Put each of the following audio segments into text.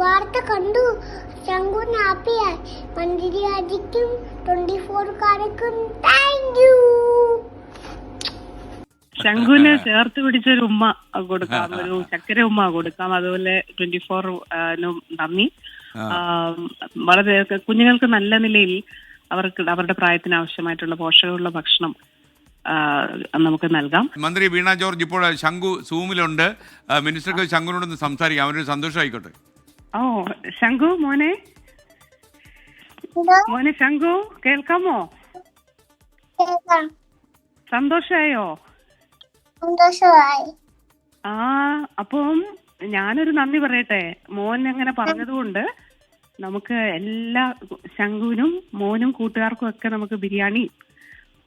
വാർത്ത കണ്ടു. ശങ്കുന് ഹാപ്പിയായി. മന്ത്രി അജിക്കും 24-കാരക്കും താങ്ക് യു. ശംഖുവിന് ചേർത്ത് പിടിച്ചൊരു ഉമ്മ കൊടുക്കാം, ഒരു ചക്കര ഉമ്മ കൊടുക്കാം. അതുപോലെ 24 നന്ദി. വളരെ കുഞ്ഞുങ്ങൾക്ക് നല്ല നിലയിൽ അവരുടെ പ്രായത്തിന് ആവശ്യമായിട്ടുള്ള പോഷകമുള്ള ഭക്ഷണം നമുക്ക് നൽകാം. മന്ത്രി വീണ ജോർജ് ഇപ്പോൾ ശംഖു സൂമിലുണ്ട്. മിനിസ്റ്റർക്ക് ശംഖുവിനോടൊന്ന് സംസാരിക്കാം, അവനൊരു സന്തോഷമായിക്കോട്ടെ. ഓ ശംഖു മോനെ ശംഖു കേൾക്കാമോ? സന്തോഷായോ? ആ അപ്പം ഞാനൊരു നന്ദി പറയട്ടെ. മോൻ അങ്ങനെ പറഞ്ഞതുകൊണ്ട് നമുക്ക് എല്ലാ ശംഖുവിനും മോനും കൂട്ടുകാർക്കും ഒക്കെ നമുക്ക് ബിരിയാണി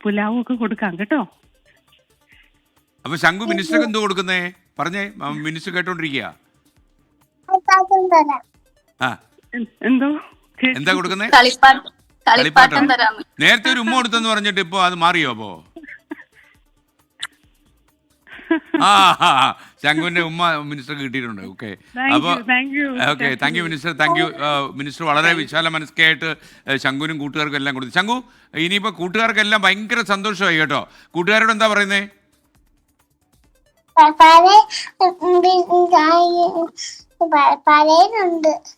പുലാവും ഒക്കെ കൊടുക്കാം കേട്ടോ. അപ്പൊ ശംഖു മിനിസ്റ്റർക്ക് എന്തോ കൊടുക്കുന്നേ പറഞ്ഞേ, മിനിസ്റ്റർ കേട്ടോണ്ടിരിക്കുക. എന്തോ എന്താ കൊടുക്കുന്നേ? കളിപ്പാട്ടം തരാം. നേരത്തെ ഒരു ഉമ്മ കൊടുത്തെന്ന് പറഞ്ഞിട്ട് ഇപ്പൊ അത് മാറിയോ? അപ്പോ ശംഖുവിന്റെ ഉമ്മ മിനിസ്റ്റർ കിട്ടിയിട്ടുണ്ട്. ഓക്കെ, അപ്പൊ okay, thank you minister. Thank you minister. വളരെ വിശാല മനസ്കായിട്ട് ശംഖുവിനും കൂട്ടുകാർക്കും എല്ലാം കൊടുത്തു. ശംഖു, ഇനിയിപ്പോ കൂട്ടുകാർക്കെല്ലാം ഭയങ്കര സന്തോഷമായി കേട്ടോ. കൂട്ടുകാരോട് എന്താ പറയുന്നേ? പറയുന്നുണ്ട്.